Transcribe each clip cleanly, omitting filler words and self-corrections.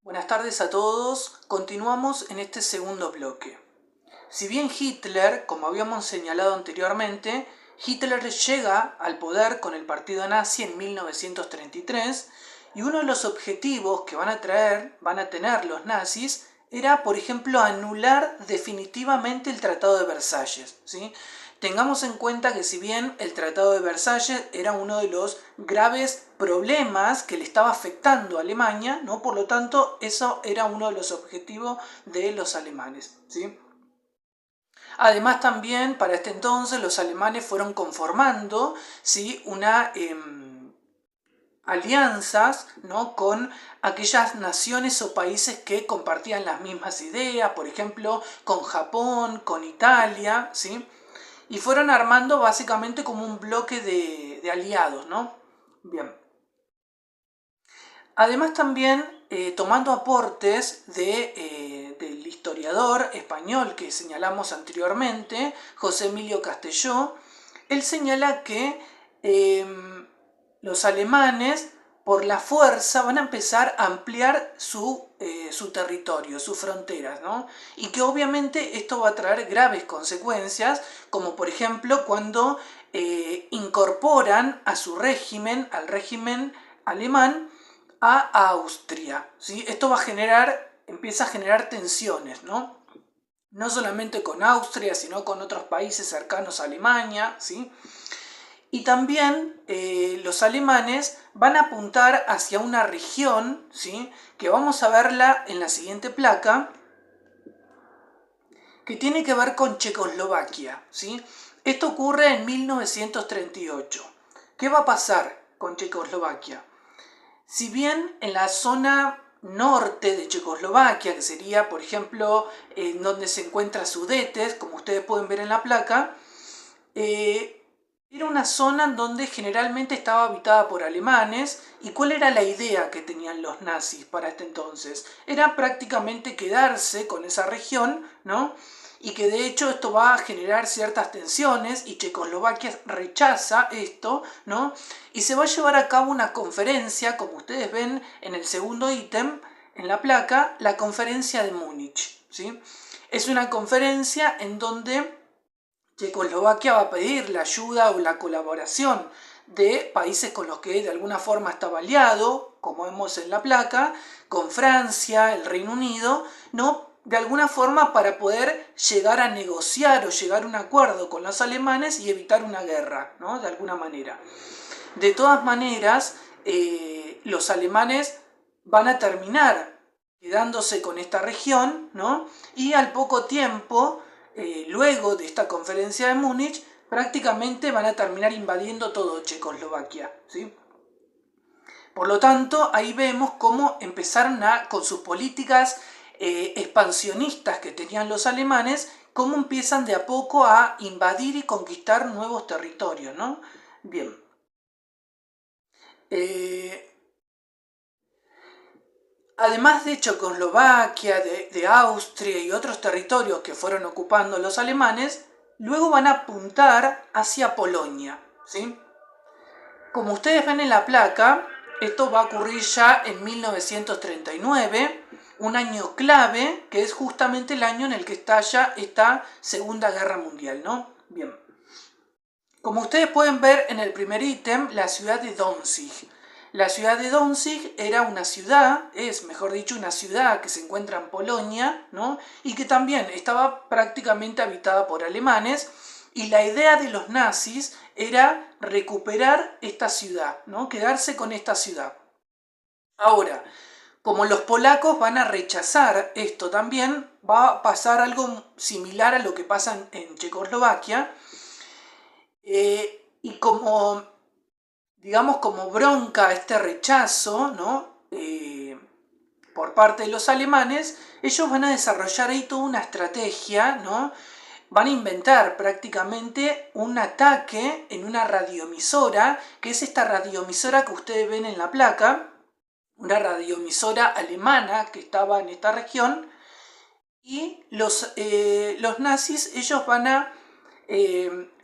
Buenas tardes a todos. Continuamos en este segundo bloque. Si bien Hitler, como habíamos señalado anteriormente, Hitler llega al poder con el partido nazi en 1933 y uno de los objetivos que van a tener los nazis era, por ejemplo, anular definitivamente el Tratado de Versalles, ¿sí? Tengamos en cuenta que si bien el Tratado de Versalles era uno de los graves problemas que le estaba afectando a Alemania, ¿no? Por lo tanto, eso era uno de los objetivos de los alemanes, ¿sí? Además también para este entonces los alemanes fueron conformando, ¿sí? Alianzas, ¿no? Con aquellas naciones o países que compartían las mismas ideas, por ejemplo con Japón, con Italia, ¿sí? Y fueron armando básicamente como un bloque de aliados, ¿no? Bien. Además también tomando aportes del historiador español que señalamos anteriormente, José Emilio Castelló, él señala que los alemanes por la fuerza van a empezar a ampliar su territorio, sus fronteras, ¿no? Y que obviamente esto va a traer graves consecuencias, como por ejemplo cuando incorporan a su régimen, al régimen alemán, a Austria, ¿sí? Esto empieza a generar tensiones, ¿no? No solamente con Austria, sino con otros países cercanos a Alemania, ¿sí? Y también los alemanes van a apuntar hacia una región, ¿sí? Que vamos a verla en la siguiente placa, que tiene que ver con Checoslovaquia, ¿sí? Esto ocurre en 1938. ¿Qué va a pasar con Checoslovaquia? Si bien en la zona norte de Checoslovaquia, que sería, por ejemplo, donde se encuentra Sudetes, como ustedes pueden ver en la placa, era una zona en donde generalmente estaba habitada por alemanes. ¿Y cuál era la idea que tenían los nazis para este entonces? Era prácticamente quedarse con esa región, ¿no? Y que de hecho esto va a generar ciertas tensiones y Checoslovaquia rechaza esto, ¿no? Y se va a llevar a cabo una conferencia, como ustedes ven en el segundo ítem, en la placa, la conferencia de Múnich, ¿sí? Es una conferencia en donde Checoslovaquia va a pedir la ayuda o la colaboración de países con los que de alguna forma estaba aliado, como vemos en la placa, con Francia, el Reino Unido, ¿no? De alguna forma para poder llegar a negociar o llegar a un acuerdo con los alemanes y evitar una guerra, ¿no? De alguna manera. De todas maneras, los alemanes van a terminar quedándose con esta región, ¿no? Y al poco tiempo, luego de esta conferencia de Múnich, prácticamente van a terminar invadiendo todo Checoslovaquia, ¿sí? Por lo tanto, ahí vemos cómo empezaron con sus políticas expansionistas que tenían los alemanes, cómo empiezan de a poco a invadir y conquistar nuevos territorios, ¿no? Bien. Además de Checoslovaquia, de Austria y otros territorios que fueron ocupando los alemanes, luego van a apuntar hacia Polonia, ¿sí? Como ustedes ven en la placa, esto va a ocurrir ya en 1939, un año clave, que es justamente el año en el que estalla esta Segunda Guerra Mundial, ¿no? Bien. Como ustedes pueden ver en el primer ítem, la ciudad de Danzig. La ciudad de Danzig era una ciudad, es mejor dicho una ciudad que se encuentra en Polonia, ¿no? Y que también estaba prácticamente habitada por alemanes, y la idea de los nazis era recuperar esta ciudad, ¿no? Quedarse con esta ciudad. Ahora, como los polacos van a rechazar esto también, va a pasar algo similar a lo que pasa en Checoslovaquia, y como, digamos, como bronca a este rechazo, ¿no? Por parte de los alemanes, ellos van a desarrollar ahí toda una estrategia, ¿no? Van a inventar prácticamente un ataque en una radioemisora, que es esta radioemisora que ustedes ven en la placa, una radioemisora alemana que estaba en esta región, y los nazis, ellos van a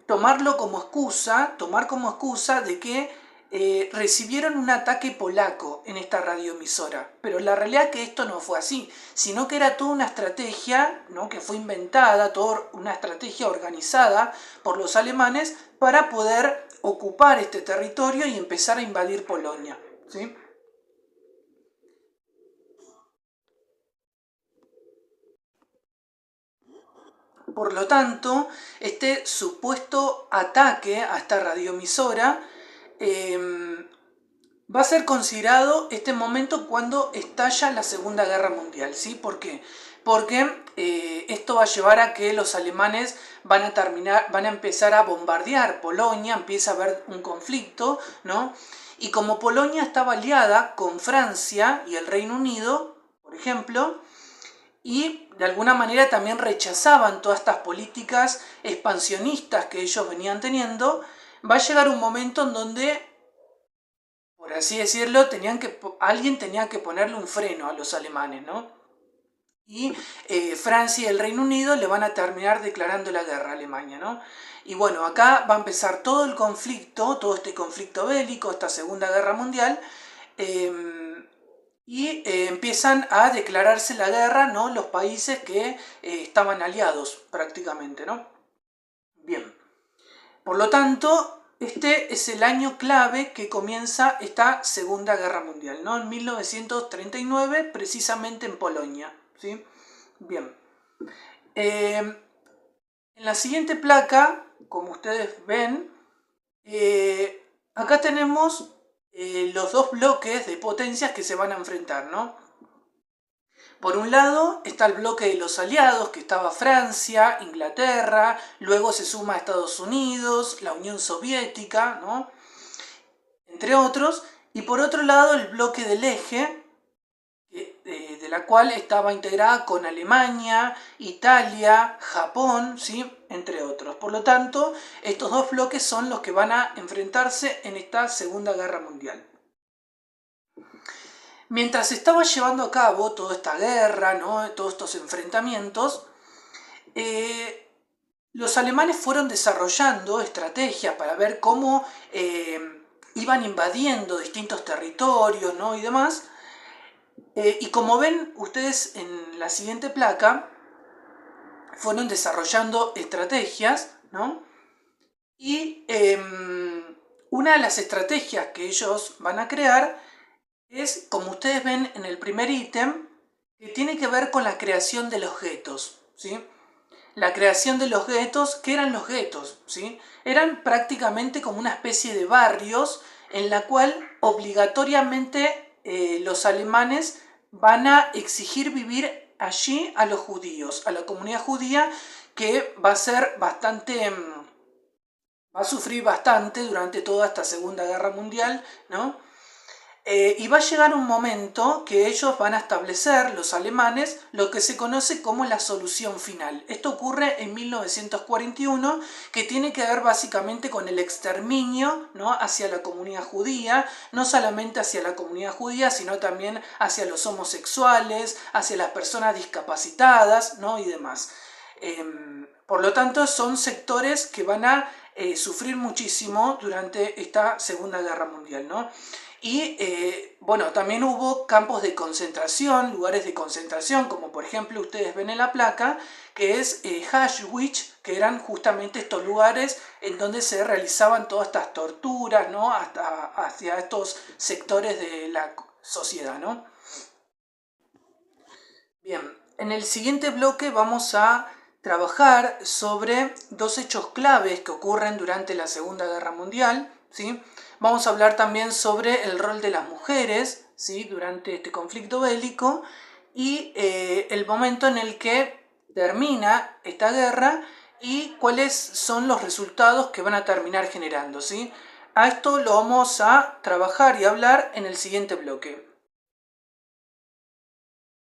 tomar como excusa de que recibieron un ataque polaco en esta radioemisora, pero la realidad es que esto no fue así, sino que era toda una estrategia, ¿no?, que fue inventada, toda una estrategia organizada por los alemanes para poder ocupar este territorio y empezar a invadir Polonia, ¿sí? Por lo tanto, este supuesto ataque a esta radioemisora va a ser considerado este momento cuando estalla la Segunda Guerra Mundial, ¿sí? ¿Por qué? Porque esto va a llevar a que los alemanes van a empezar a bombardear Polonia, empieza a haber un conflicto, ¿no? Y como Polonia estaba aliada con Francia y el Reino Unido, por ejemplo, y de alguna manera también rechazaban todas estas políticas expansionistas que ellos venían teniendo, va a llegar un momento en donde, por así decirlo, alguien tenía que ponerle un freno a los alemanes, ¿no? Y Francia y el Reino Unido le van a terminar declarando la guerra a Alemania, ¿no? Y bueno, acá va a empezar todo el conflicto, todo este conflicto bélico, esta Segunda Guerra Mundial, empiezan a declararse la guerra, ¿no?, los países que estaban aliados prácticamente, ¿no? Bien, por lo tanto, este es el año clave que comienza esta Segunda Guerra Mundial, ¿no? En 1939, precisamente en Polonia, ¿sí? Bien. En la siguiente placa, como ustedes ven, acá tenemos los dos bloques de potencias que se van a enfrentar, ¿no? Por un lado está el bloque de los aliados, que estaba Francia, Inglaterra, luego se suma Estados Unidos, la Unión Soviética, ¿no?, entre otros. Y por otro lado el bloque del eje, de la cual estaba integrada con Alemania, Italia, Japón, ¿sí?, entre otros. Por lo tanto, estos dos bloques son los que van a enfrentarse en esta Segunda Guerra Mundial. Mientras se estaba llevando a cabo toda esta guerra, ¿no?, todos estos enfrentamientos, los alemanes fueron desarrollando estrategias para ver cómo iban invadiendo distintos territorios, ¿no?, y demás. Y como ven ustedes en la siguiente placa, fueron desarrollando estrategias, ¿no? Y una de las estrategias que ellos van a crear es, como ustedes ven en el primer ítem, que tiene que ver con la creación de los guetos, ¿sí? La creación de los guetos. ¿Qué eran los guetos? ¿Sí? Eran prácticamente como una especie de barrios en la cual obligatoriamente los alemanes van a exigir vivir allí a los judíos, a la comunidad judía, que va a ser bastante, va a sufrir bastante durante toda esta Segunda Guerra Mundial, ¿no? Y va a llegar un momento que ellos van a establecer, los alemanes, lo que se conoce como la solución final. Esto ocurre en 1941, que tiene que ver básicamente con el exterminio, ¿no?, hacia la comunidad judía, no solamente hacia la comunidad judía, sino también hacia los homosexuales, hacia las personas discapacitadas, ¿no?, y demás. Por lo tanto, son sectores que van a sufrir muchísimo durante esta Segunda Guerra Mundial, ¿no? Y bueno, también hubo campos de concentración, lugares de concentración, como por ejemplo ustedes ven en la placa, que es Auschwitz, que eran justamente estos lugares en donde se realizaban todas estas torturas, ¿no?, hacia estos sectores de la sociedad, ¿no? Bien, en el siguiente bloque vamos a trabajar sobre dos hechos claves que ocurren durante la Segunda Guerra Mundial, ¿sí? Vamos a hablar también sobre el rol de las mujeres, ¿sí?, durante este conflicto bélico, y el momento en el que termina esta guerra y cuáles son los resultados que van a terminar generando, ¿sí? A esto lo vamos a trabajar y hablar en el siguiente bloque.